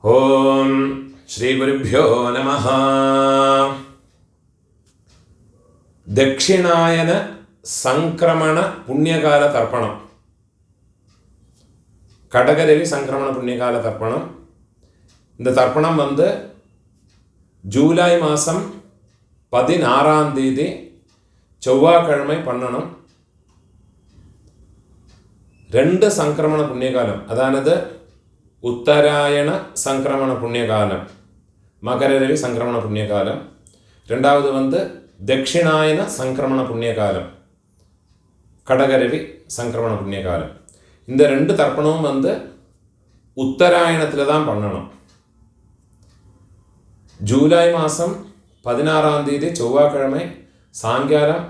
ഓം ശ്രീ ഗുരുഭ്യോ നമഃ. ദക്ഷിണായന സംക്രമണ പുണ്യകാല തർപ്പണം. கடகரவி சங்கிரமண புண்ணியகால தர்ப்பணம். இந்த தர்ப்பணம் ஜூலை மாதம் 16ஆம் தேதி செவ்வாய்க்கிழமை பண்ணணும். 2 சங்கிரமண புண்ணியகாலம், அதானது உத்தராயண சங்கிரமண புண்ணியகாலம், மகரரவி சங்கிரமண புண்ணியகாலம். ரெண்டாவது தட்சிணாயன சங்கிரமண புண்ணியகாலம், கடகரவி சங்கிரமண புண்ணியகாலம். இந்த 2 தர்ப்பணமும் உத்தராயணத்தில் தான் பண்ணணும். ஜூலை மாதம் 16ஆம் தேதி செவ்வாய்க்கிழமை சாயங்காலம்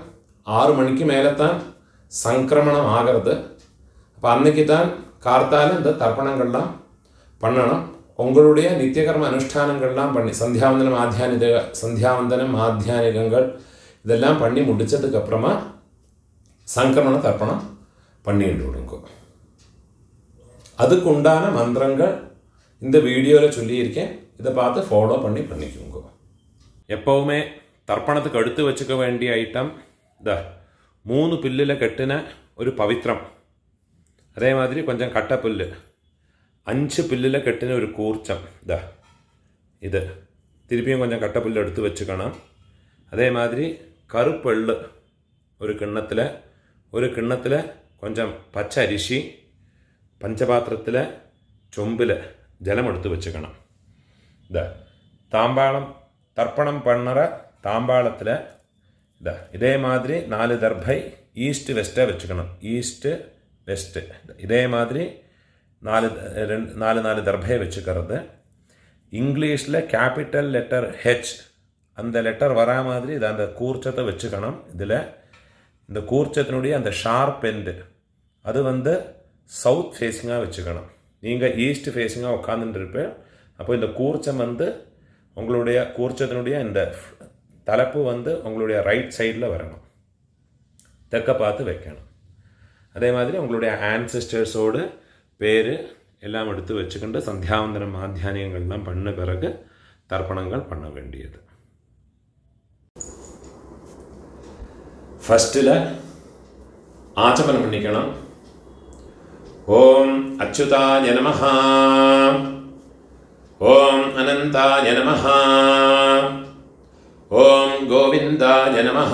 6 மணிக்கு மேலே தான் சங்கிரமணம் ஆகிறது. அப்போ அன்னைக்கு தான் கார்த்தால இந்த தர்ப்பணங்கள்லாம் பண்ணணும். உங்களுடைய நித்தியகர்ம அனுஷ்டானங்கள்லாம் பண்ணி சந்தியாவந்தனம் ஆத்தியானிகங்கள் இதெல்லாம் பண்ணி முடித்ததுக்கப்புறமா சங்கிரமண தர்ப்பணம் பண்ணிட்டு விடுங்க. அதுக்கு உண்டான மந்திரங்கள் இந்த வீடியோவில் சொல்லியிருக்கேன். இதை பார்த்து ஃபாலோ பண்ணிக்கோங்க. எப்போவுமே தர்ப்பணத்துக்கு எடுத்து வச்சுக்க வேண்டிய ஐட்டம் 3 பில்லில் கட்டின ஒரு பவித்திரம், அதே மாதிரி கொஞ்சம் கட்டப்புல்லு, 5 பில்லில் கட்டின ஒரு கூர்ச்சம். இது திருப்பியும் கொஞ்சம் கட்டப்புல்லு எடுத்து வச்சுக்கணும். அதே மாதிரி கருப்பெள்ளு ஒரு கிண்ணத்தில் கொஞ்சம் பச்சை அரிசி, பஞ்சபாத்திரத்தில் சொம்பில் ஜலம் எடுத்து வச்சுக்கணும். தாம்பாளம் தர்ப்பணம் பண்ணுற தாம்பாளத்தில் இதே மாதிரி 4 தர்பை ஈஸ்ட் வெஸ்ட்டாக வச்சுக்கணும். ஈஸ்ட்டு வெஸ்ட்டு இதே மாதிரி 4 தர்பையை வச்சுக்கிறது. இங்கிலீஷில் கேபிட்டல் லெட்டர் ஹெச், அந்த லெட்டர் வரா மாதிரி இதை அந்த கூர்ச்சத்தை வச்சுக்கணும். இதில் இந்த கூர்ச்சத்தினுடைய அந்த ஷார்ப் எண்டு அது சவுத் ஃபேஸிங்காக வச்சுக்கணும். நீங்கள் ஈஸ்ட் ஃபேஸிங்காக உட்காந்துட்டுருப்பேன். அப்போ இந்த கூர்ச்சம் உங்களுடைய கூர்ச்சத்தினுடைய இந்த தலைப்பு உங்களுடைய ரைட் சைடில் வரணும், தெற்க பார்த்து வைக்கணும். அதே மாதிரி உங்களுடைய ஆன்செஸ்டர்ஸோடு பேர் எல்லாம் எடுத்து வச்சுக்கிண்டு சந்தியாவந்தனம் ஆத்தியானியங்கள்லாம் பண்ண பிறகு தர்ப்பணங்கள் பண்ண வேண்டியது. ஃபஸ்ட்டில் ஆச்சமனம் பண்ணிக்கணும். ஓம் அச்சுதாய நமஹ, ஓம் அனந்தாய நமஹ, ஓம் கோவிந்தாய நமஹ,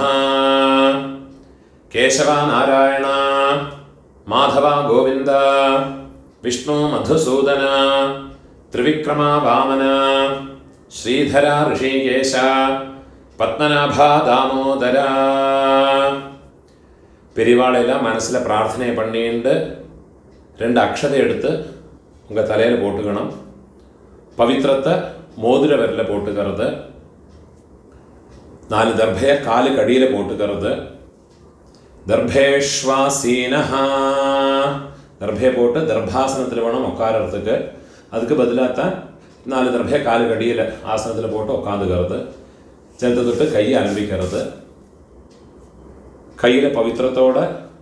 கேசவா நாராயண மாதவா கோவிந்த, விஷ்ணு மதுசூதன, திரிவிக்ரமா வாமன, ஸ்ரீதரா ரிஷிகேஷ, பத்மநாபா தாமோதரா. பெரியவாளையெல்லாம் மனசில் பிரார்த்தனை பண்ணிட்டு 2 அக்ஷதை எடுத்து உங்கள் தலையில் போட்டுக்கணும். பவித்திரத்தை மோதிர விரலில் போட்டுக்கிறது. 4 தர்பையை காலுக்கு அடியில் போட்டுக்கிறது. தர்பேஷ்வாசீனஹா, தர்பையை போட்டு தர்பாசனத்தில் வேணும் உட்காரத்துக்கு. அதுக்கு பதிலாகத்தான் 4 தர்பையை காலுக்கு அடியில் ஆசனத்தில் போட்டு உட்காந்துக்கிறது. ஜலத்தை தொட்டு கையை அலம்பிக்கிறது. கையில் பவித்திரத்தோட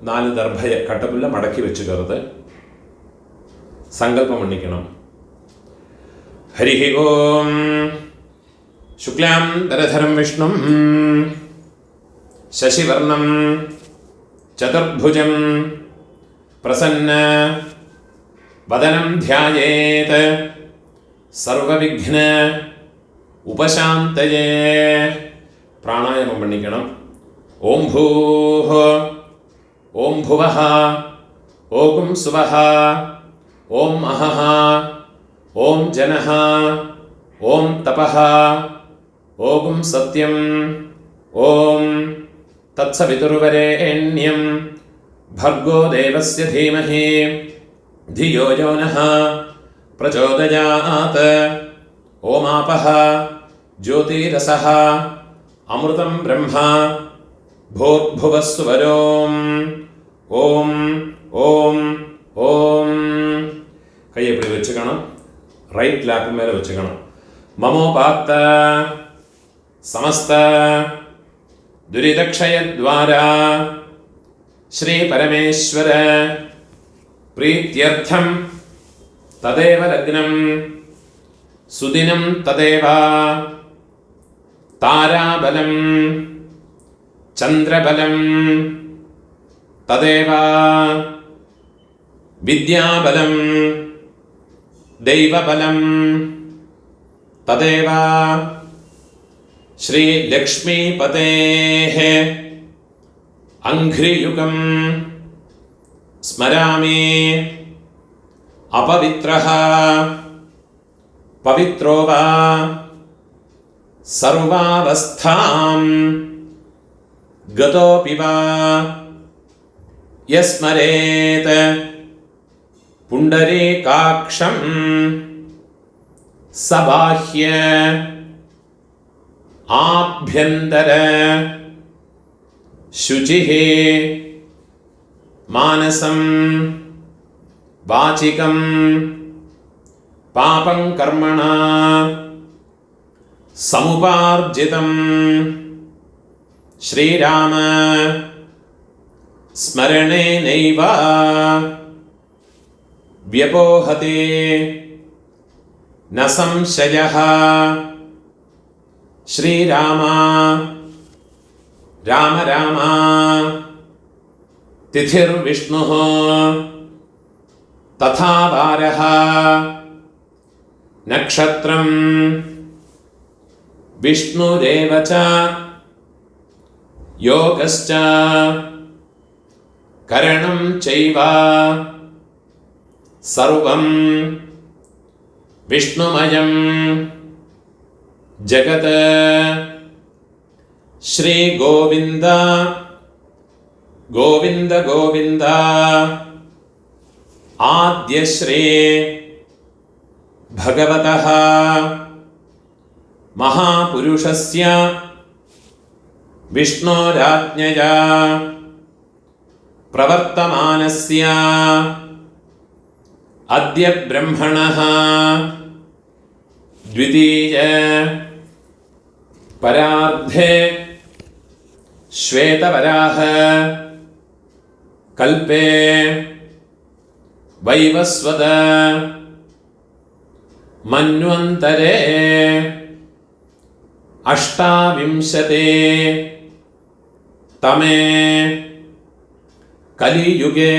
4 தர்பையை கட்டப்புல்ல மடக்கி வச்சுக்கிறது. சங்கல்பம் பண்ணிக்கணும். ஹரிஹி ஓம் சுக்லாம் தரதரம் விஷ்ணும் சசிவர்ணம் சதுர்புஜம் பிரசன்ன வதனம் தியாயேத் சர்வவிக்ன உபசாந்தயே. பிராணாயாமம் பண்ணிக்கணும். ஓம் பூஹ, ஓம் புவஹ, ஓம் சுவஹ, ஓம் அஹஹ, ஓம் ஜனஹ, ஓம் தபஹ, ஓம் சத்யம், ஓம் தத்சவிதுர்வரேண்யம் भर्गो देवस्य धीमहि धियो यो नः प्रचोदयात्. ओमापः ज्योतिरसः अमृतं ब्रह्मा भूर्भुवस्सुवरोम्. ओम ओम ओम. கையை இப்படி வச்சுக்கணும். ரைட் லேப் மேலே வச்சுக்கணும். மமோபாத்த சமஸ்த துரிதக்ஷயத்வாரா श्री परमेश्वर प्रीत्यर्थम तदेव लग्नं സുദിനം തദേവ താരാബലം ചന്ദ്രബലം തദേവ വിദ്യാബലം ദൈവബലം തദേവ ശ്രീലക്ഷ്മീപതേഃ അംഘ്രിയുഗം സ്മരാമി അപവിത്രഃ പവിത്രോ വാ സർവാവസ്ഥാം ഗതോപി വാ യസ്മരേത് പുണ്ഡരീകാക്ഷം സബാഹ്യ ആഭ്യന്തര ശുചിഃ മാനസം വാചികം പാപം കർമ്മണ സമുപാർജിതം ശ്രീരാമ സ്മരണേനൈവ വ്യപോഹതി ന സംശയഃ ശ്രീരാമ രാമ രാമ തിഥിർവിഷ്ണുഃ തഥാ വാരഃ നക്ഷത്രം വിഷ്ണുരേവ ച യോഗശ്ച കരണം ചൈവ സർവം വിഷ്ണുമയം ജഗത് ശ്രീ ഗോവിന്ദ ഗോവിന്ദ ഗോവിന്ദ ആദ്യശ്രീ ഭഗവതഃ മഹാപുരുഷസ്യ വിഷ്ണോരാജ്ഞയാ പ്രവർത്തമാനസ്യ അദ്യ ബ്രഹ്മണഃ ദ്വിതീയ പരാർദ്ധേ ശ്വേതവരാഹ കൽപേ വൈവസ്വത മന്വന്തരേ അഷ്ടാവിംശതേ തമേ കലിയുഗേ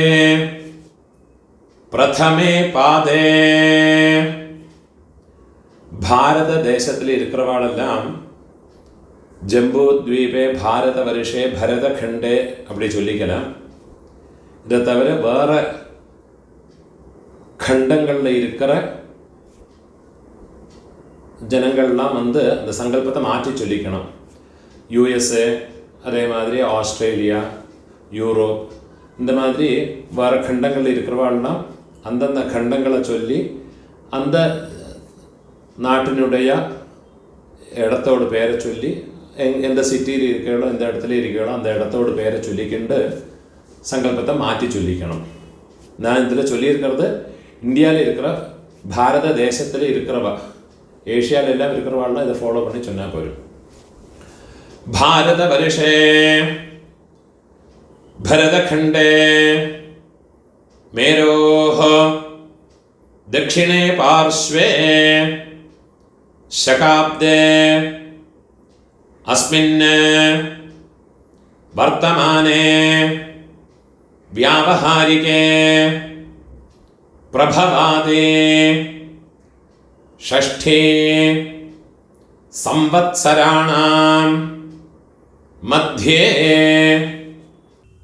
പ്രഥമേ പാദേ. ഭാരതദേശത്തിൽ இருக்கிறவாளெல்லாம் ஜம்பூத்வீபே பாரத வருஷே பரதகண்டே அப்படி சொல்லிக்கலாம். இதை தவிர வேற கண்டங்களில் இருக்கிற ஜனங்கள்லாம் வந்து அந்த சங்கல்பத்தை மாற்றி சொல்லிக்கணும். யூஎஸ்ஏ, அதே மாதிரி ஆஸ்திரேலியா, யூரோப், இந்த மாதிரி வேறு கண்டங்களில் இருக்கிறவாள்லாம் அந்தந்த கண்டங்களை சொல்லி அந்த நாட்டினுடைய இடத்தோட பேரை சொல்லி எந்த சிட்டியில் இருக்கிறோம், எந்த இடத்துல இருக்கிறோம், அந்த இடத்தோட பேரை சொல்லிக்கிண்டு சங்கல்பத்தை மாற்றி சொல்லிக்கணும். நான் இதில் சொல்லியிருக்கிறது இந்தியாவில் இருக்கிற பாரத தேசத்தில் இருக்கிறவா, ஏஷியாவில் எல்லாம் இருக்கிறவாள்லாம் இதை ஃபாலோ பண்ணி சொன்னால் போயிடும். பாரத வருஷே भरतखंडे मेरोः दक्षिणे पार्श्वे शकाब्दे अस्मिन् वर्तमाने व्यावहारिके प्रभवादे षष्ठे संवत्सराणां मध्ये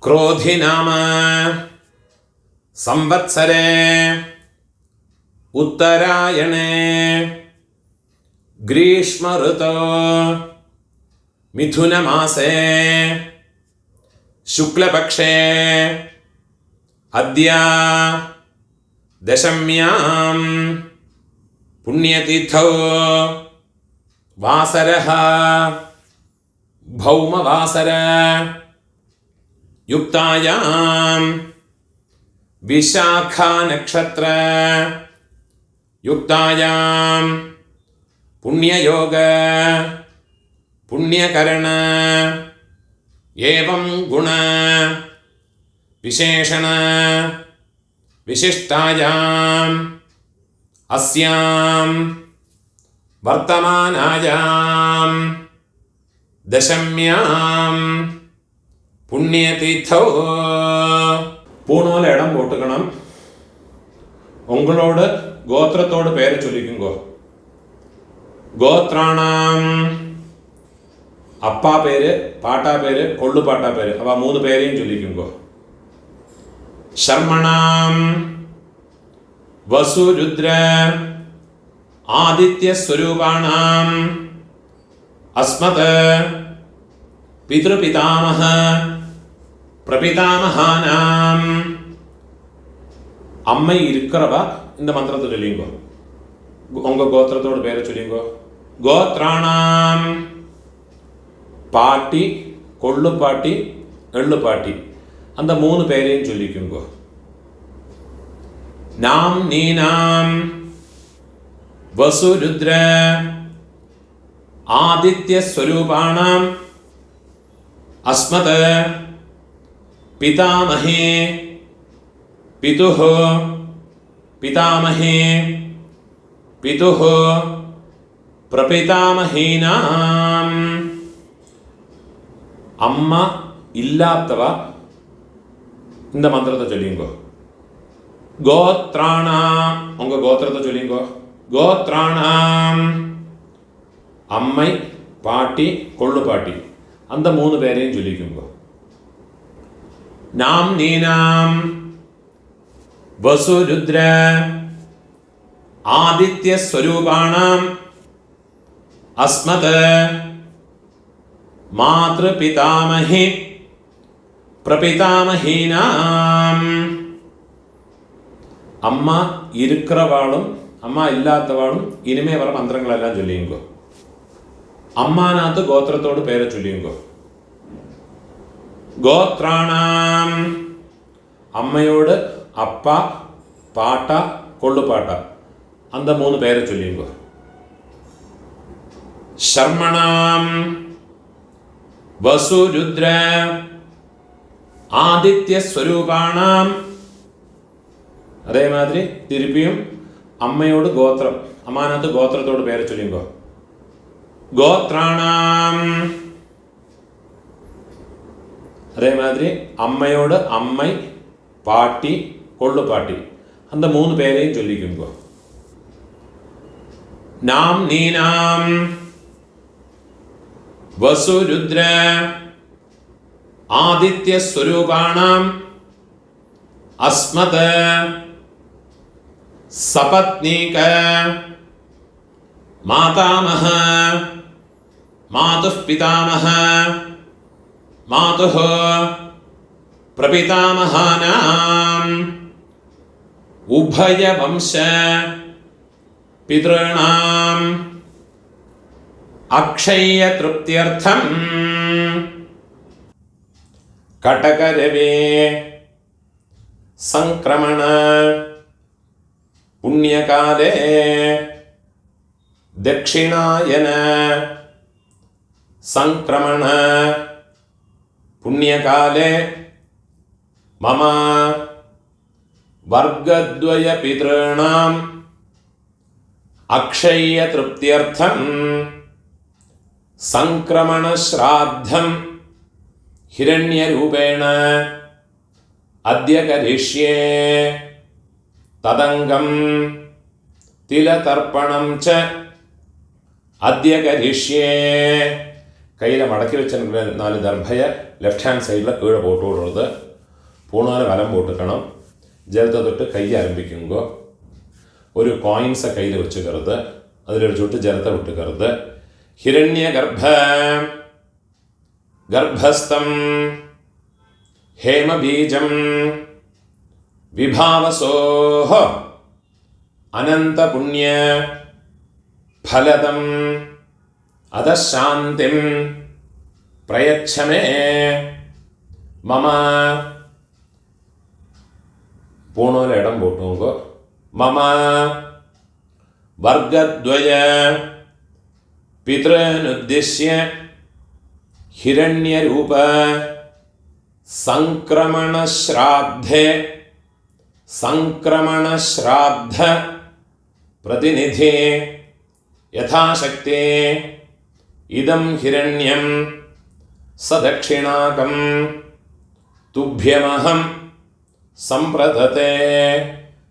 क्रोधि नाम संवत्सरे उत्तरायणे ग्रीष्म ऋतो मिथुन मासे शुक्लपक्षे अद्य दशम्यां पुण्यतिथौ वासरः भौमवासर युक्तायां विशाखा नक्षत्र युक्तायां पुण्ययोग पुण्यकरण एवं गुण विशेषण विशिष्टायां अस्यां വർത്തമാനായാം ദശമ്യാം പുണ്യതീർത്ഥോ. പൂണോല ഇടം പോട്ടുക്കണം. ഉങ്ങളോട് ഗോത്രത്തോട് പേര് ചൊല്ലിക്കുങ്കോ. ഗോത്രാണാം അപ്പാ പേര്, പാട്ടാ പേര്, കൊള്ളുപാട്ടാ പേര്, അവ 3 പേരെയും ചൊല്ലിക്കുങ്കോ. ശർമ്മണാം വസുരുദ്ര ആദിത്യസ്വരൂപാണാം അസ്മത് പിതൃപിതാമഹ പ്രപിതാമഹാനാം. അമ്മ ഇരിക്കറവ இந்த മന്ത്രത്തെ ചൊല്ലിങ്കോ. ഉങ്ക ഗോത്രത്തോട് പേര് ചൊല്ലിങ്കോ. ഗോത്രാണാം പാട്ടി, കൊള്ളുപാട്ടി, എള്ളുപാട്ടി, அந்த 3 പേരെയും ചൊല്ലിക്കുങ്കോ. നാം നീനാം വസുരുദ്ര ആദിത്യസ്വരൂപാണാം അസ്മത് പിതാമഹേ പിതുഃ പിതാമഹേ പിതുഃ പ്രപിതാമഹീനാം. അമ്മ ഇല്ലാത്തവ இந்த മന്ത്രത്തെ ചൊല്ലിങ്കോ. ഗോത്രാണാം ഉങ്ക ഗോത്രത്തെ ചൊല്ലിങ്കോ. ഗോത്രാണാം അമ്മൈ, പാട്ടി, കൊള്ളുപാട്ടി, அந்த 3 പേരെയും ചൊല്ലിക്കുങ്കോ. നാം നീനാം വസുരുദ്ര ആദിത്യസ്വരൂപാണാം അസ്മത് മാതൃപിതാമഹേ പ്രപിതാമഹീനാം. അമ്മ ഇരിക്കറവാളും അമ്മ ഇല്ലാത്തവാളും ഇനിമേ വர മന്ത്രങ്ങളെല്ലാം ചൊല്ലിയുങ്കോ. അമ്മാനകത്ത് ഗോത്രത്തോട് പേരെ ചൊല്ലിയുങ്കോ. ഗോത്രാണാം അമ്മയോട് അപ്പ, പാട്ട, കൊള്ളുപാട്ട, அந்த 3 പേരെ ചൊല്ലിയുങ്കോ. ശർമ്മണാം വസുരുദ്ര ആദിത്യസ്വരൂപാണാം. അതേമാതിരി തിരുപ്പിയും അമ്മയോട് ഗോത്രം, അമ്മാനകത്ത് ഗോത്രത്തോട് പേരെ ചൊല്ലിങ്കോ. ഗോത്രാണാം അതേമാതിരി അമ്മയോട് അമ്മൈ, പാട്ടി, കൊള്ളുപാട്ടി, அந்த 3 പേരെയും ചൊല്ലിക്കുങ്കോ. നാം നീനാം വസുരുദ്ര ആദിത്യസ്വരൂപാണാം അസ്മത് സപത്നീക മാതാമഹ മാതുഃ പിതാമഹ മാതുഃ പ്രപിതാമഹാനാം ഉഭയവംശ പിതॄണാം അക്ഷയതൃപ്ത്യർത്ഥം കടകരവേ സംക്രമണ പുണ്യകാലേ ദക്ഷിണായന സംക്രമണ പുണ്യകാലേ മമ വർഗദ്വയ പിതॄണാം അക്ഷയതൃപ്ത്യർത്ഥം സംക്രമണ ശ്രാദ്ധം ഹിരണ്യരൂപേണ അദ്യ കരിഷ്യേ തദംഗം തിലതർപ്പണം ച അദ്യ കരിഷ്യേ. കയ്യിൽ മടക്കി വെച്ച 4 ദർഭയെ ലെഫ്റ്റ് ഹാൻഡ് സൈഡിൽ കീഴെ പോട്ട് വിടുന്നത്. പൂണോല വലം പോട്ടുക്കണം. ജലത്തെ തൊട്ട് കൈ ആരംഭിക്കുമ്പോൾ ഒരു കോയിൻസ് കയ്യിൽ വെച്ച് കറുത് അതിലൊരു ചുട്ട് ജലത്തെ വിട്ട് കറുത്. ഹിരണ്യഗർഭ ഗർഭസ്ഥം ഹേമബീജം വിഭാവസോഹ അനന്തപുണ്യ ഫലദം അധശാന്തിം പ്രയച്ഛമേ മമ. പൂണോല ഇടം പോട്ടുമ്പോ മമ വർഗദ്വയ പിതൃനുദ്ദിശ്യ ഹിരണ്യരൂപ സംക്രമണശ്രാദ്ധേ സംക്രമണശ്രാദ്ധ പ്രതിനിധി യഥാശക്തേ ഇദം ഹിരണ്യം സദക്ഷിണാകം തുഭ്യമഹം സംപ്രദത്തെ.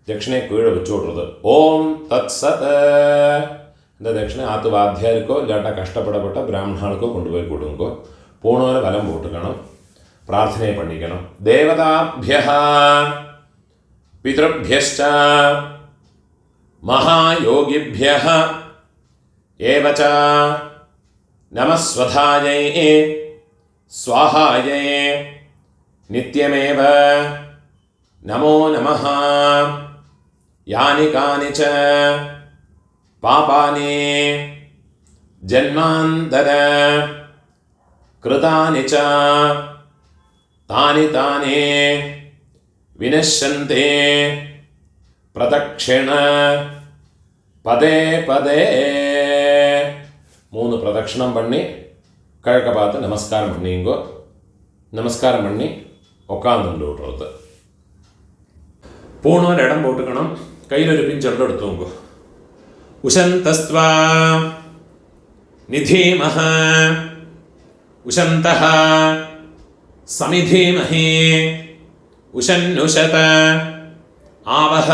ദക്ഷിണെ കീഴെ വെച്ചുകൊടുത്തത്. ഓം തത്സത്. இந்த தட்சிணை ஆத்து வாத்தியாருக்கோ இல்லாட்டா கஷ்டப்படப்பட்ட பிராமணாளுக்கோ கொண்டு போய் கொடுங்கோ. போனோட வலம் போட்டுக்கணும், பிரார்த்தனை பண்ணிக்கணும். தேவதாபியः பித்ருभ्यश्च மகாயோகிभ्यः ஏவ ச நமஸ்வதாயை ஸ்வாஹாயை நித்யமேவ நமோ நமः. யானி கானி ச പാപാനി ജന്മാന്തര കൃതാനി ച താനി താനി വിനശ്യന്തി പ്രദക്ഷിണ പദേ പദേ. 3 പ്രദക്ഷിണം പണി കിഴക്ക பார்த்து நமஸ்காரம் பண்ணிங்கோ. நமஸ்காரம் பண்ணி உட்காந்துட்டு விட்றது. பூணோர் இடம் போட்டுக்கணும். கையில் ஒரு பிஞ்செல்லாம் எடுத்துங்கோ. உஷந்தஸ்த்வா நிதீமஹ உஷந்தஹ சமிதீமஹி உஷன்னுஷத ஆவஹ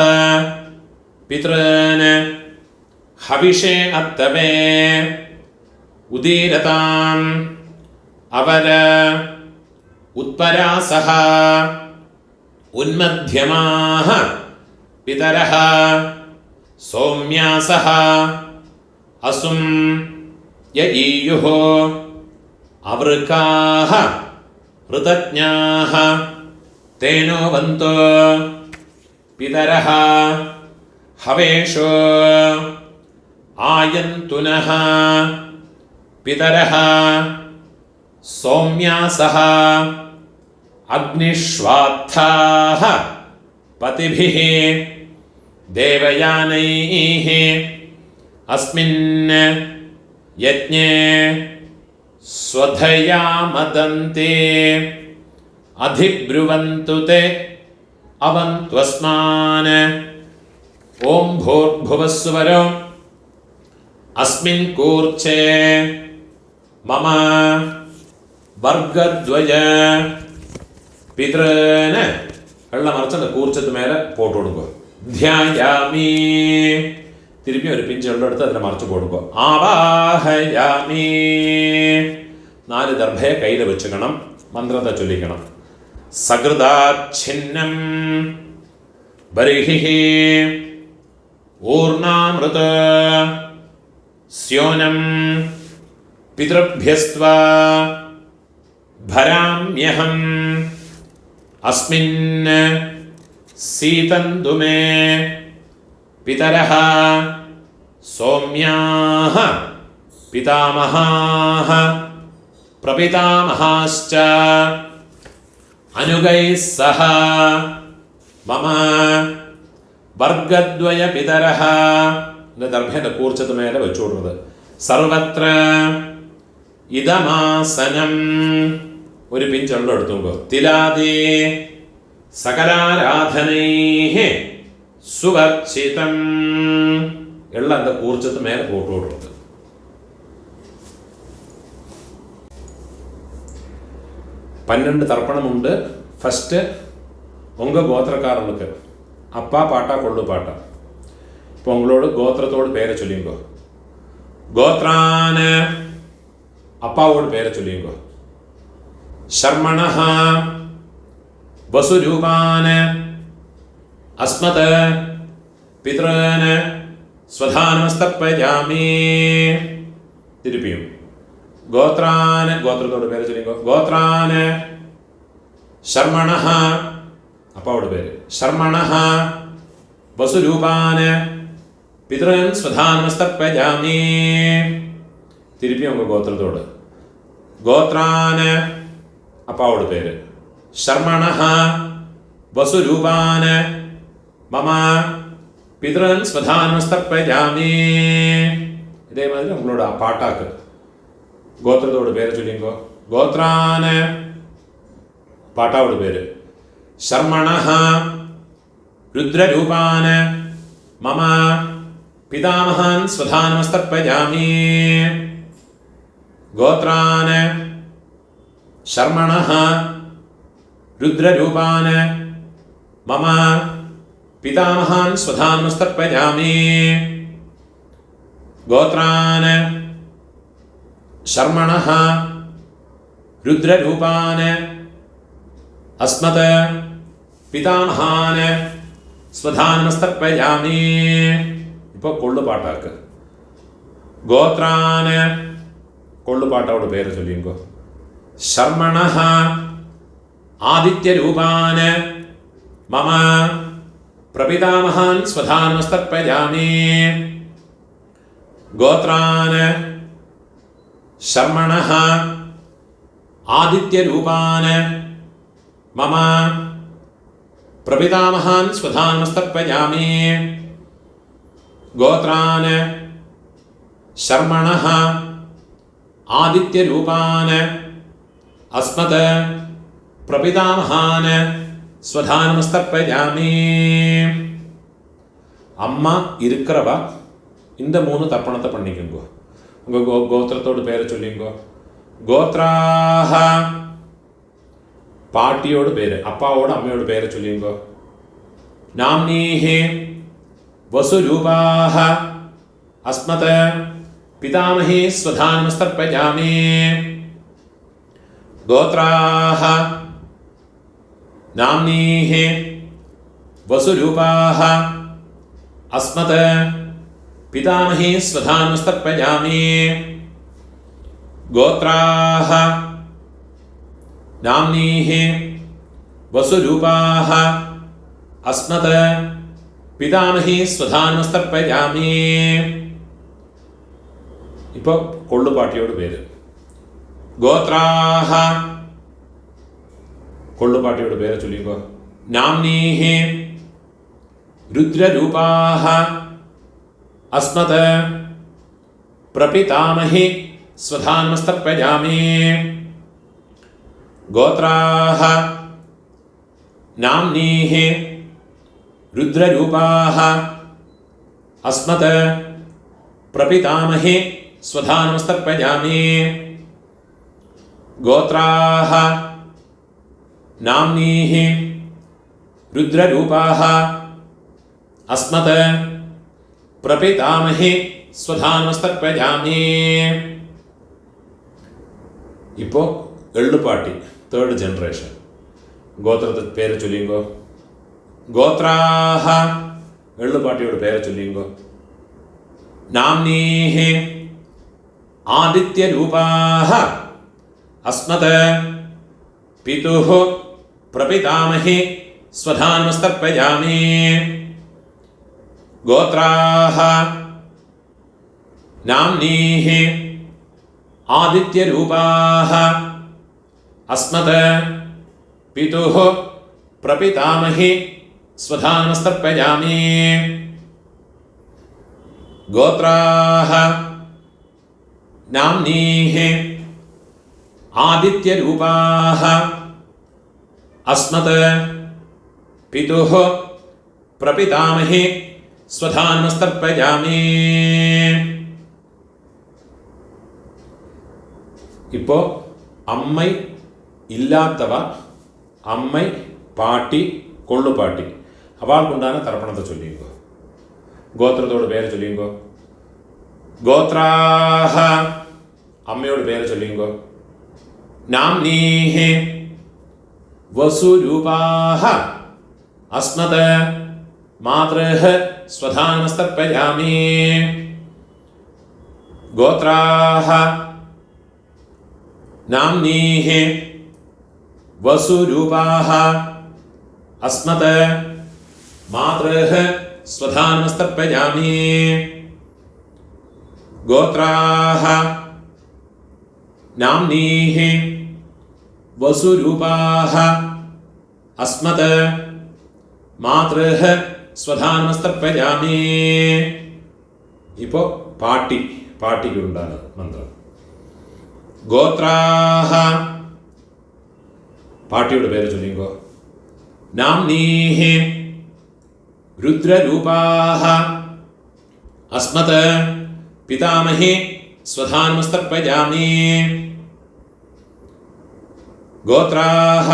பித்ரன் ஹவிஷே அத்தவே உதீரதாம் அவர உத்பராசஹ உன்மத்யமாஹ பிதரஹ സൗമ്യാസഹ അസും യഈയുഃ അവൃകാഃ ഋതജ്ഞാഃ തേനോ വന്തോ പിതരഃ ഹവേഷോ ആയന്തുനഃ പിതരഃ സൗമ്യാസഹ അഗ്നിഷ്വാത്ഥാഃ പതിഭിഃ ദേവയാനൈഃ അസ്മിन् യജ്ഞേ സ്വധയാ മദന്തി അധിബ്രുവന്തു തേ അവന്ത്വസ്മാൻ. ഓം ഭൂർഭുവസ്സുവരോ അസ്മിൻ കൂർച്ചേ മമ വർഗദ്വയ പിതൃന്. വെള്ളം മറിച്ച് அந்த കൂർച്ചത്ത് മേലെ പോട്ട് കൊടുക്കുക. ധ്യായാമി. തിരുപ്പി ഒരു പിഞ്ച് വെള്ളം എടുത്ത് അതിനെ മറിച്ച് കൊടുക്കുക. ആവാഹയാമി. 4 ദർഭയെ കയ്യിൽ വെച്ചുക്കണം. മന്ത്രത്തെ ചൊല്ലിക്കണം. സകൃതാച്ഛിന്നം ബർഹിഃ ഊർണാമൃത സ്യോനം പിതൃഭ്യസ്ത്വാ ഭരാമ്യഹം അസ്മിन् സീതന്തു മേ പിതരഃ സൗമ്യാഃ പിതാമഹാഃ പ്രപിതാമഹാശ്ച അനുഗൈഃ സഹ മമ വർഗദ്വയ പിതരഃ. ദർഭേന്റെ കൂർച്ചത്ത് മേലെ വെച്ചു കൊടുക്കുന്നത്. സർവത്ര ഇദമാസനം. ഒരു പിഞ്ചെള്ളം എടുത്തുങ്കോ. തിലാദി സകലാരാധനൈഃ സുവർച്ചിതം. എള്ള அந்த കൂർച്ചത്ത് മേലെ പോട്ട് കൊടുക്കുന്നത്. பன்னெண்டு தர்ப்பணமுண்டு. ஃபஸ்ட்டு உங்கள் கோத்திரக்காரனுக்கு அப்பா பாட்டா கொள்ளு பாட்டா. இப்போ உங்களோட கோத்திரத்தோடு பேரை சொல்லிங்கோ. கோத்ரான அப்பாவோட பேரை சொல்லிங்கோ. ശർമ്മണഃ വസുരൂപാൻ അസ്മത് പിതॄൻ സ്വധാനമസ്തപ്പയാമി. തിരുപ്പിയും ഗോത്രാൻ. ഗോത്രത്തോട് പേര് ചൊല്ലിക്കോ. ഗോത്രാൻ ശർമ്മണഃ അപ്പാவோட പേര്. ശർമ്മണഃ വസുരൂപാൻ പിതॄൻ സ്വധാനമസ്തപ്പയാമി. തിരുപ്പിയും ഉங்க ഗോത്രത്തോട്. ഗോത്രാൻ അപ്പാவோட പേര്. ശർമ്മണഃ വസുരൂപാൻ മമ പിതൃൻ സ്വധാനമസ്തപ്പയാമി. ഇതേമാതിരി ഉங்களோட പാട്ടാക്ക് ഗോത്രത്തോട് പേര് ചൊല്ലിങ്കോ. ഗോത്രാൻ പാട്ടാவோட പേര്. ശർമ്മണഃ രുദ്രരൂപാൻ മമ पितामहान् स्वधानमस्तर्पयामि गोत्रान् शर्मणः रुद्ररूपान् मम पितामहान् स्वधानमस्तर्पयामि गोत्रान् शर्मणः रुद्ररूपान् अस्मत् पितामहान् स्वधानमस्तर्पयामि ഇപ്പോൾ കൊള്ളുപാട്ടാക്ക് ഗോത്രാന് കൊള്ളുപാട്ടോട് പേര് ചൊല്ലിങ്കോ ശർമ്മണഃ ആദിത്യരൂപാന് മമ പ്രപിതാമഹാൻ സ്വധാനമസ്തർപ്പയാമി ഗോത്രാന് ശർമ്മണഃ ആദിത്യരൂപാന് മമ പ്രപിതാമഹാൻ സ്വധാനമസ്തർപ്പയാമി गोत्रान् शर्मणः आदित्यरूपान् अस्मत् प्रपितामहान् स्वधानमस्तर्पयामि अम्मा इरुक्करवा இந்த மூணு தர்ப்பணத்தை பண்ணிக்கோங்க உங்க கோத்திரத்தோட பேரை சொல்லிங்கோ கோத்ராஹ பாட்டியோட பேரு அப்பாவோட அம்மையோட பேரை சொல்லிங்கோ நாம்னீஹி वसुरूपाः अस्मत् पितामही स्वधानमस्तर्पयामि गोत्राः नाम्नीः वसुरूपाः अस्मत् पितामही स्वधानमस्तर्पयामि गोत्राः नाम्नीः वसुरूपाः अस्मत् പിതാമഹി സ്വധാനമസ്തർപ്പയാമി ഇപ്പോൾ കൊള്ളുപാട്ടിയോട് പേര് ഗോത്രാഹ കൊള്ളുപാട്ടിയോട് പേര് ചൊല്ലിക്കോ നാംനീഹി രുദ്രരൂപാഹ അസ്മത് പ്രപിതാമഹി സ്വധാനമസ്തർപ്പയാമി ഗോത്രാഹ നാംനീഹി रुद्ररूपाः अस्मत् प्रपितामहे स्वधानमस्तर्पयामि गोत्राः नाम्नीः रुद्ररूपाः अस्मत् प्रपितामहे स्वधानमस्तर्पयामि ഇപ്പോൾ എള്ളുപാട്ടി തേർഡ് ജനറേഷൻ ഗോത്രത്തെ പേര് ചൊല്ലിങ്കോ गोत्राः എള്ളുപാട്ടിയോട് പേര് ചൊല്ലിങ്കോ നാംനീഹി ആദിത്യരൂപാः അസ്മത് പിതുഃ പ്രപിതാമഹി സ്വധാനമസ്തർപ്പയാമി गोत्राः नाम्नीः आदित्यरूपाः अस्मत् पितुः प्रपितामहि स्वधानमस्तर्पयामि गोत्राः नाम्नीः आदित्यरूपाः अस्मत् पितुः प्रपितामहि स्वधानमस्तर्पयामि ഇപ്പോൾ അമ്മൈ ഇല്ലാത്തവ അമ്മൈ പാട്ടി കൊള്ളുപാട്ടി അവൾക്കുണ്ടാകുന്ന തർപ്പണത്തെ ചൊല്ലിയുങ്കോ ഗോത്രത്തോട് പേര് ചൊല്ലിയുങ്കോ ഗോത്രാഹ അമ്മയോട് പേര് ചൊല്ലിയുങ്കോ നാംനീഹി വസുരൂപാഹ അസ്മത് മാതൃഹ സ്വധാനമസ്തർപ്പയാമി ഗോത്രാഹ നാംനീഹി വസുരൂപാഹ അസ്മത് മാതൃഹ സ്വധാനമസ്തർപ്പയാമി ഗോത്രാഹ നാംനീഹി വസുരൂപാഹ അസ്മത് മാതൃഹ സ്വധാനമസ്തർപ്പയാമി ഇപ്പോൾ പാട്ടിക്കുണ്ടാണ് മന്ത്രം ഗോത്രാഹ പാട്ടിയുടെ പേര് ചൊല്ലിങ്കോ നാംനീഹി രുദ്രരൂപാഹ अस्मत् पितामही स्वधानमस्तर्पयामि। गोत्राः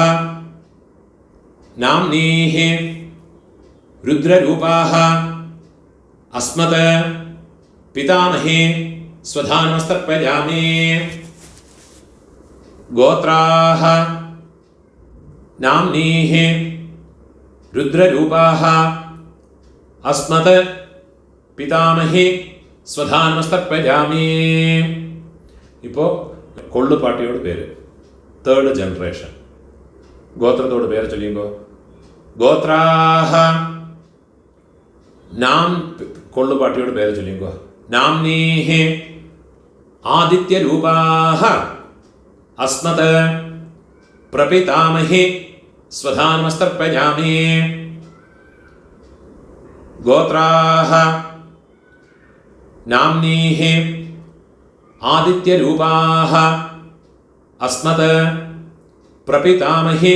नाम्नीः रुद्ररूपाः अस्मत् पितामही स्वधानमस्तर्पयामि। गोत्राः नाम्नीः रुद्ररूपाः अस्मत् पितामही स्वधानमस्तर्पयामि. ഇപ്പോൾ കൊള്ളുപാട്ടിയോട് പേര്, തേർഡ് ജനറേഷൻ. ഗോത്രത്തോട് പേര് ചൊല്ലിയുമ്പോൾ ഗോത്രാഹ നാം, കൊള്ളുപാട്ടിയോട് പേര് ചൊല്ലിയുമ്പോൾ നാംനീഹി ആദിത്യരൂപാഹ അസ്മത് പ്രപിതാമഹി സ്വധാനമസ്തർപ്പയാമി. ഗോത്രാഹ നാംനീഹി ആദിത്യരൂപാഹ അസ്മത് പ്രപിതാമഹി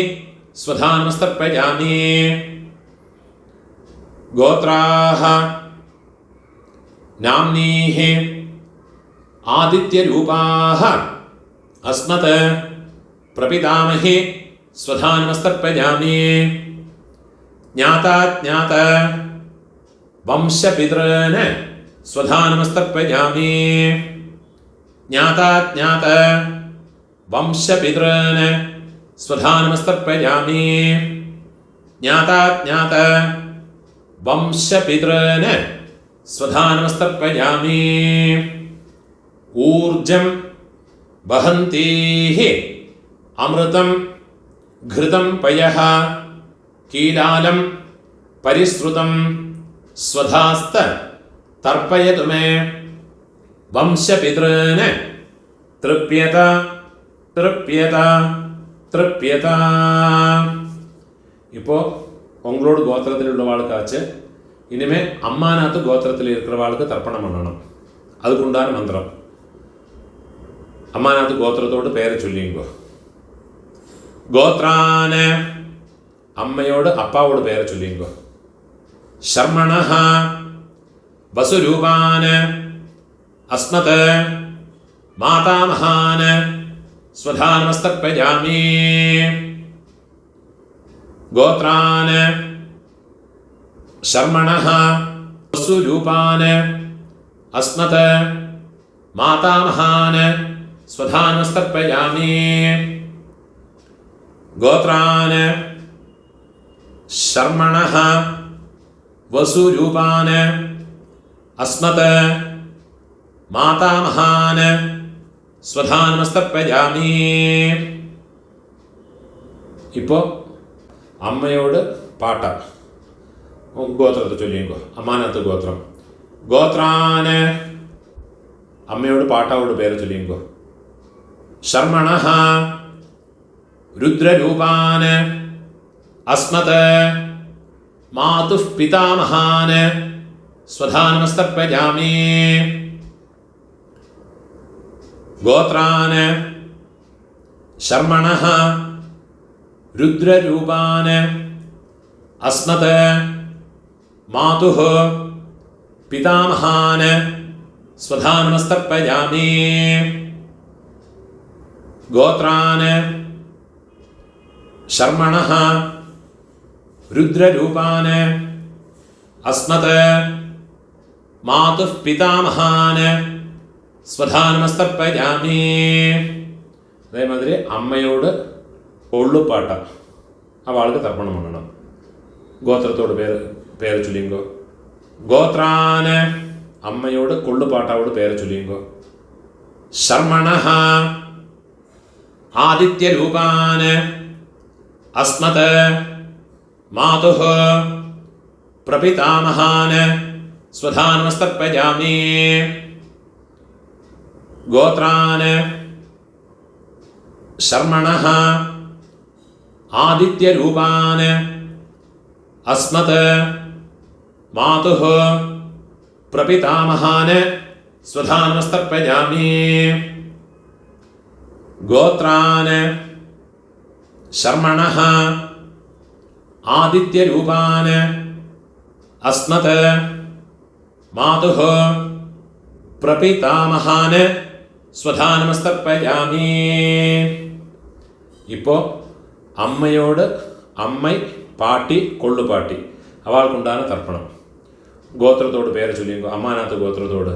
സ്വധാനമസ്തർപ്പയാമി. ഗോത്രാഹ നാംനീഹി ആദിത്യരൂപാഹ അസ്മത് പ്രപിതാമഹി സ്വധാനമസ്തർപ്പയാമി. ജ്ഞാതാജ്ഞാത വംശപിതॄന് സ്വധാനമസ്തർപ്പയാമി. ജ്ഞാതാജ്ഞാത വംശപിതॄന് സ്വധാനമസ്തർപ്പയാമി. ജ്ഞാതാജ്ഞാത വംശപിതॄന് സ്വധാനമസ്തർപ്പയാമി. ഊർജം വഹന്തീഃ അമൃതം ഘൃതം പയഃ കീലാലം പരിശ്രുതം സ്വധാസ്ത തർപ്പയതു മേ. വംശപിതॄന് തൃപ്യത തൃപ്യത തൃപ്യത. ഇപ്പോൾ உங்களோட கோத்திரத்தில் உள்ளவாளுக்காச்சு இனிமே அம்மாநாத்து கோத்திரத்தில் இருக்கிறவாளுக்கு தர்ப்பணம் பண்ணணும். அதுக்குண்டான மந்திரம். അമ്മാനാത്ത് ഗോത്രത്തോട് പേര് ചൊല്ലിയുമ്പോ ഗോത്രാന്, അമ്മയോട് അപ്പാവോട് പേര് ചൊല്ലിയുമ്പോ ശർമ്മണഃ വസുരൂപാന് അസ്മത് മാതാമഹാന് സ്വധാനമസ്തർപ്പയാമി. ഗോത്രാന് ശർമ്മണഃ വസുരൂപാന് അസ്മത് മാതാമഹാന് സ്വധാനമസ്തർപ്പയാമി. ഗോത്രാന് ശർമ്മണഃ വസുരൂപാന് അസ്മത് മാതാമഹാന് സ്വധാനമസ്തർപ്പയാമി. ഇപ്പോൾ അമ്മയോട് പാട്ട ഗോത്രത്തെ ചൊല്ലിയുമ്പോൾ അമ്മാനത്ത് ഗോത്രം. ഗോത്രാന് അമ്മയോട് പാട്ടാവോട് പേര് ചൊല്ലിയുമ്പോൾ ശർമ്മണഃ രുദ്രരൂപാന് അസ്മത് മാതുഃ പിതാമഹാന് സ്വധാനമസ്തർപ്പയാമി. ഗോത്രാന് ശർമ്മണഃ രുദ്രരൂപാന് അസ്മത് മാതുഃ പിതാമഹാന് സ്വധാനമസ്തർപ്പയാമി. ഗോത്രാന് ശർമ്മണഃ രുദ്രരൂപാന് അസ്മത് മാതുഃ പിതാമഹാന് സ്വധാനമസ്തർപ്പയാമി. അതേമാതിരി അമ്മയോട് കൊള്ളുപാട്ട, അവൾക്ക് തർപ്പണം பண்ணണം. ഗോത്രത്തോട് പേര് ചൊല്ലിയുമ്പോൾ ഗോത്രാന് അമ്മയോട് കൊള്ളുപാട്ടാവോട് പേര് ചൊല്ലിയുമ്പോൾ ശർമ്മണഃ ആദിത്യരൂപാന് അസ്മത് മാതുഃ പ്രപിതാമഹാന് സ്വധാനമസ്തർപ്പയാമി. ഗോത്രാന് ശർമ്മണഃ ആദിത്യരൂപാന് അസ്മത് മാതുഃ പ്രപിതാമഹാന് സ്വധാനമസ്തർപ്പയാമി. ഗോത്രാന് ശർമ്മണഃ ആദിത്യരൂപാന് അസ്മത് മാതുഃ പ്രപിതാമഹാൻ സ്വധാ നമസ്തർപ്പയാമി. ഇപ്പോൾ അമ്മയോട് അമ്മൈ പാട്ടി കൊള്ളുപാട്ടി അവൾക്കുണ്ടാകുന്ന തർപ്പണം. ഗോത്രത്തോട് പേര് ചൊല്ലിയോ. അമ്മാനകത്ത് ഗോത്രത്തോട്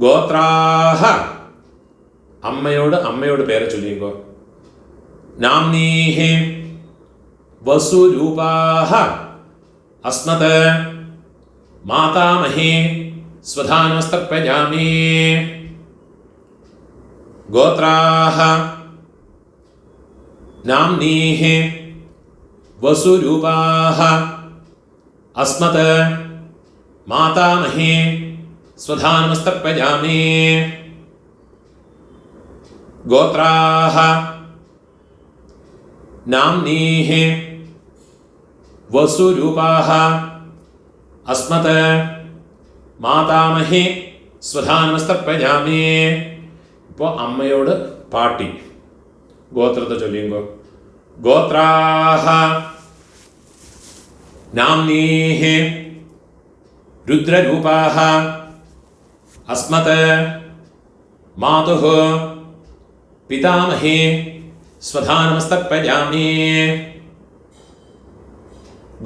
ഗോത്രാഹ അമ്മയോട് അമ്മയോട് പേര് ചൊല്ലിയോ. നാംനീഹി വസുരൂപാഹ അസ്മത് മാതാമഹി സ്വധാ നമസ്തർപ്പയാമി. ഗോത്രാഹ നാംനീഹി വസുരൂപാഹ അസ്മത് മാതാമഹി സ്വധാ നമസ്തർപ്പയാമി. ഗോത്രാഹ നാംനീഹി വസുരൂപാഹ അസ്മത് മാതാമഹി സ്വധാ നമസ്തർപ്പയാമി. ഇപ്പോൾ അമ്മയോട് പാട്ടി ഗോത്രത്തെ ചൊല്ലിയുമ്പോൾ ഗോത്രാഹ നാംനീഹി രുദ്രരൂപാഹ അസ്മത് മാതുഃ പിതാമഹി സ്വധാ നമസ്തർപ്പയാമി.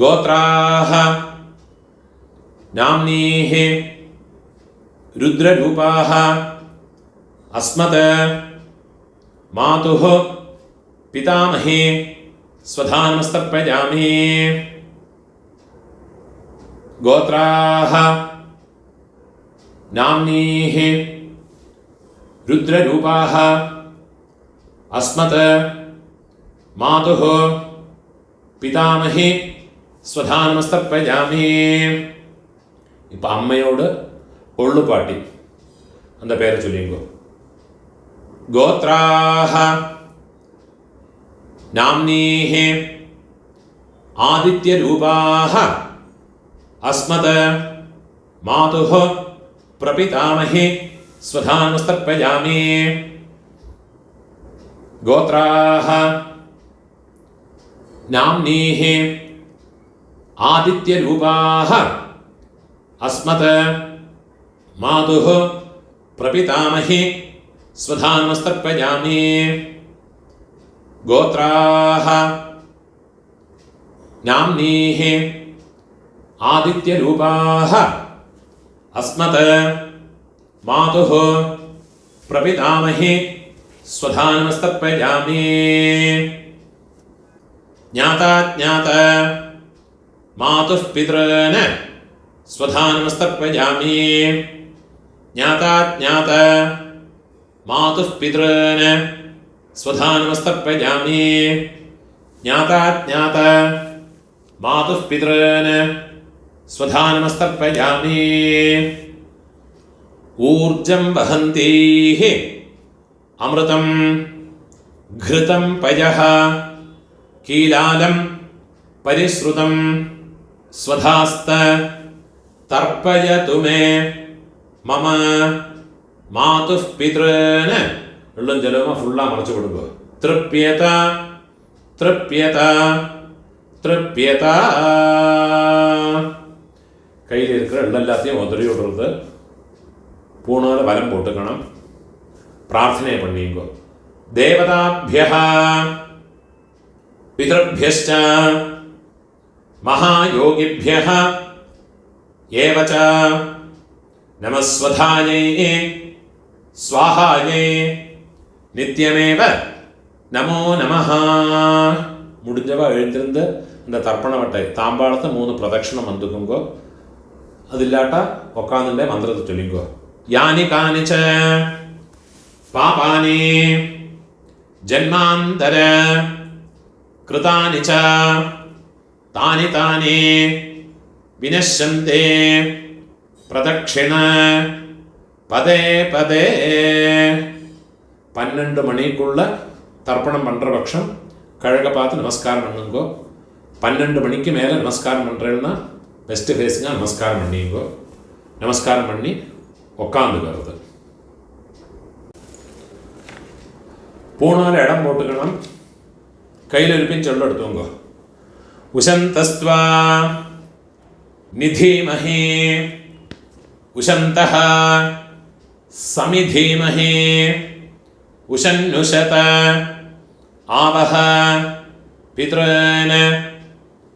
ഗോത്രാഹ നാംനീഹി രുദ്രരൂപാഹ അസ്മത് മാതുഃ പിതാമഹി സ്വധാ നമസ്തർപ്പയാമി. ഗോത്രാഹ നാംനീഹി രുദ്രരൂപാഹ അസ്മത് മാതുഃ പിതാമഹി സ്വധാ നമസ്തർപ്പയാമി. ഇപ്പം അമ്മയോട് കൊള്ളുപാട്ടി அந்த പേര് ചൊല്ലിയോ. ഗോത്രാഹ നാംനീഹി ആദിത്യരൂപാഹ അസ്മത് മാതുഃ പ്രപിതാമഹി സ്വധാ നമസ്തർപ്പയാമി. ഗോത്രാഹ നാംനീഹി ആദിത്യരൂപാഹ അസ്മത് മാതുഃ പ്രപിതാമഹി സ്വധാ നമസ്തർപ്പയാമി. ഗോത്രാഹ നാംനീഹി ആദിത്യരൂപാഹ അസ്മത് മാതുഃ പ്രപിതാമഹി സ്വധാ നമസ്തർപ്പയാമി. ജ്ഞാതാജ്ഞാത മാതുഃ പിതॄൻ സ്വധാ നമസ്തർപ്പയാമി. ജ്ഞാതാജ്ഞാത മാതുഃ പിതॄൻ സ്വധാ നമസ്തർപ്പയാമി. ജ്ഞാതാജ്ഞാത മാതുഃ പിതॄൻ സ്വധാ നമസ്തർപ്പയാമി. ഊർജം വഹന്തീഃ അമൃതം ഘൃതം പയഃ കീലാലം പരിശ്രുതം സ്വധാസ്ത തർപ്പയതു മേ മമ മാതുഃ പിതॄൻ. വെള്ളം ജലവുമാ ഫുള്ളാ മറച്ചു കൊടുക്കുക. തൃപ്യത തൃപ്യത തൃപ്യത. கையில் இருக்கிற எல்லாத்தையும் உதறி விடுறது. பூணால வலம் போட்டுக்கணும். பிரார்த்தனை பண்ணிங்கோ. தேவதாபியः பிதృभ्यश्च மகாயோகிभ्यः ஏவ ச நமஸ்வதாயை ஸ்வாஹாயை நித்யமேவ நமோ நமஹ. முடிஞ்சவ எழுந்திருந்து இந்த தர்ப்பண வட்டை தாம்பாளத்தை 3 பிரதட்சணம் வந்துக்குங்கோ. അതില്ലാട്ട ഒക്കാന്നിൻ്റെ മന്ത്രത്തെ ചൊല്ലിക്കോ. യാനി കാനിച്ച പാപാനി ജന്മാന്തര കൃതാനി ച താനി താനി വിനശ്യന്തെ പ്രദക്ഷിണ പദേ പദേ. 12 மணிக்குள்ள தர்ப்பணம் பண்ணுற பட்சம் கழக பார்த்து நமஸ்காரம் பண்ணுங்கோ. 12 மணிக்கு மேலே நமஸ்காரம் பண்ணுறேன்னா வெஸ்ட் ஃபேஸுங்க நமஸ்காரம் பண்ணிங்கோ. நமஸ்காரம் பண்ணி உக்காந்துக்கிறது. பூணால் இடம் போட்டுக்கணும். கையில் இருப்பின்னு சொல்ல எடுத்துங்கோ. உசந்தஸ்த்வா நிதிமஹி उशन्तः समिधीमहे उशन्नुषत आवह पितॄन्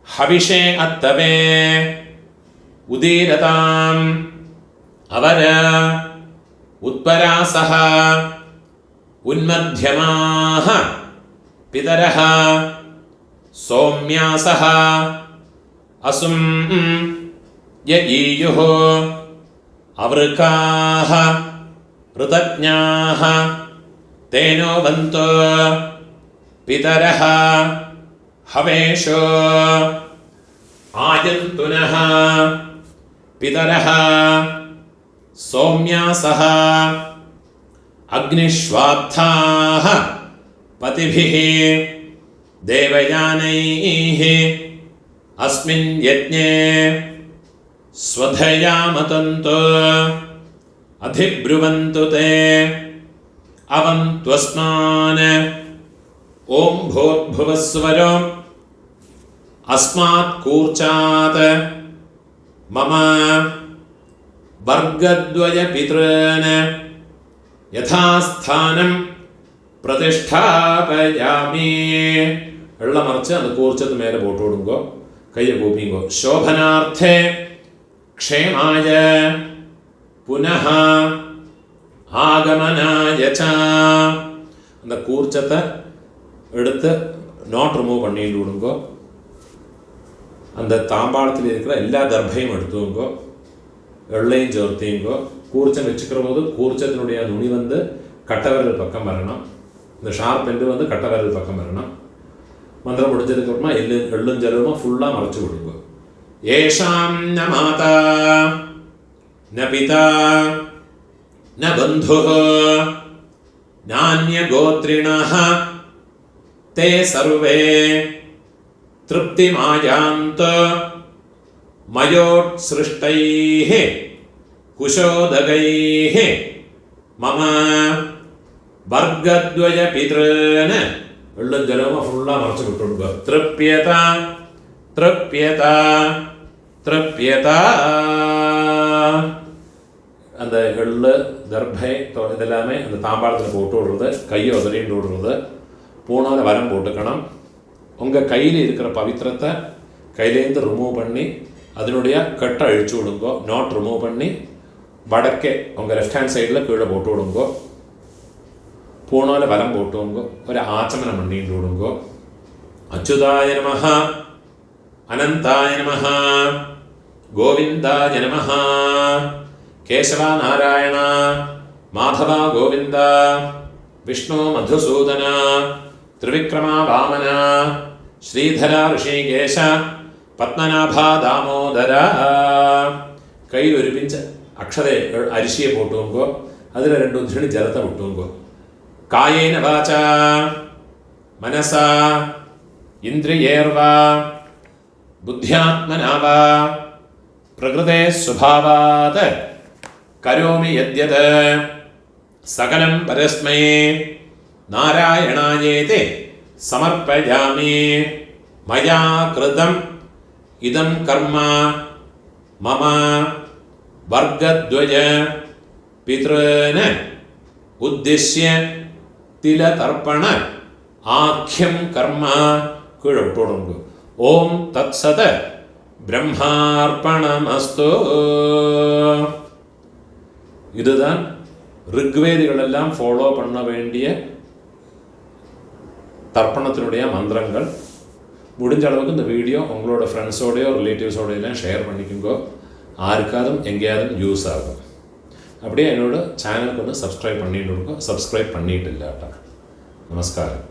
हविषे अत्तवे उदीरताम् अवर उत्परासः उन्मध्यमाः पितरः सौम्यासः असुं यईयुः अवृकाः ऋतज्ञाः तेनो वन्तो पितरः हवेशो आयन्तुनः पितरः सौम्यासः अग्निश्वात्थाः पतिभिः देवयानैः अस्मिन् यज्ञे स्वधया मतन्तो अधिब्रुवन्तु ते अवन्त्वस्मान् ॐ भूर्भुवस्वरो अस्मात् कूर्चात् मम वर्गद्वय पितॄन् यथास्थानं प्रतिष्ठापयामि. വെള്ളം മറിച്ച് അത് കൂർച്ചത്ത് മേലെ പോട്ട് കൊടുങ്കോ, കയ്യെ കൂപ്പിങ്കോ. ശോഭനാർത്ഥേ ക്ഷേമായ പുനഃ ஆகமனாய அந்த கூர்ச்சத்தை எடுத்து நாட் ரிமூவ் பண்ணிட்டு விடுங்கோ. அந்த தாம்பாளத்தில் இருக்கிற எல்லா தர்பையும் எடுத்துங்கோ, எள்ளையும் சேர்த்தீங்கோ. கூர்ச்சம் வச்சுக்கிற போது கூர்ச்சத்தினுடைய நுனி வந்து கட்டவிரல் பக்கம் வரணும், இந்த ஷார்ப் எண்டு வந்து கட்டவிரல் பக்கம் வரணும். மந்திரம் முடிஞ்சதுக்கு அப்புறமா எள்ளும் ஜலமா ஃபுல்லாக மறைச்சு விடுங்கோ. ஏஷாம் ந மாதா ந பிதா न बन्धुः नान्यगोत्रिणः ते सर्वे तृप्तिमायान्तो मयोत्सृष्टैः कुशोदगैः मम वर्गद्वय पितॄन् വെള്ളം ജലവും ഫുള്ളാக മറച്ചു വിട്ടുകൊടുക്കുക. തൃപ്യത തൃപ്യത തൃപ്യത. அந்த எள்ளு தர்பை இதெல்லாமே அந்த தாம்பாளத்தில் போட்டு விடுறது, கையை உதறிட்டு விடுறது. பூனால வரம் போட்டுக்கணும். உங்கள் கையில் இருக்கிற பவித்திரத்தை கையிலேருந்து ரிமூவ் பண்ணி அதனுடைய கட்டை அழிச்சு விடுங்கோ. நாட் ரிமூவ் பண்ணி வடக்கே உங்கள் லெஃப்ட் ஹேண்ட் சைடில் கீழே போட்டு விடுங்கோ. பூனால வரம் போட்டுவோங்கோ. ஒரு ஆச்சமனம் பண்ணிட்டு விடுங்கோ. அச்சுதாய நமஹ, அனந்தாய நமஹ, கோவிந்தாய நமஹ, கேசவ நாராயண, மாதவ கோவிந்த, விஷ்ணு மதுசூதன, த்ரிவிக்ரம வாமன, ஸ்ரீதர ഋഷികേശ, പത്മനാഭ ദാമോദര. കയ്യിൽ ഒരു പിഞ്ച് അക്ഷത അരിശിയെ പോട്ടുവെങ്കോ, അതിൽ 2 ഉദ്ധരണി ജലത്തെ വിട്ടുവെങ്കോ. കായേന വാച മനസ ഇന്ദ്രിയേർവ ബുദ്ധ്യാത്മനാവ പ്രകൃതേ സ്വഭാവാത് കരോമി യദ്യത് സകലം പരസ്മൈ നാരായണായേതി സമർപ്പയാമി. മയാ കൃതം ഇദം കർമ്മ മമ വർഗദ്വയ പിതॄന് ഉദ്ദിശ്യ തിലതർപ്പണ ആഖ്യം കർമ്മ കീഴോട്ടുടങ്ങു. ഓം തത്സത് பிரம்மார்ப்பணமஸ்து. இதுதான் ரிக்வேதிகள் எல்லாம் ஃபாலோ பண்ண வேண்டிய தர்ப்பணத்தினுடைய மந்திரங்கள். முடிஞ்ச அளவுக்கு இந்த வீடியோ உங்களோட ஃப்ரெண்ட்ஸோடையோ ரிலேட்டிவ்ஸோடையெல்லாம் ஷேர் பண்ணிக்கோங்க. யாருக்காதும் எங்கேயாவது யூஸ் ஆகும். அப்படியே என்னோட சேனலுக்கு வந்து சப்ஸ்கிரைப் பண்ணிட்டு இருக்கோம். சப்ஸ்கிரைப் பண்ணிட்டு இல்லாட்டா. நமஸ்காரம்.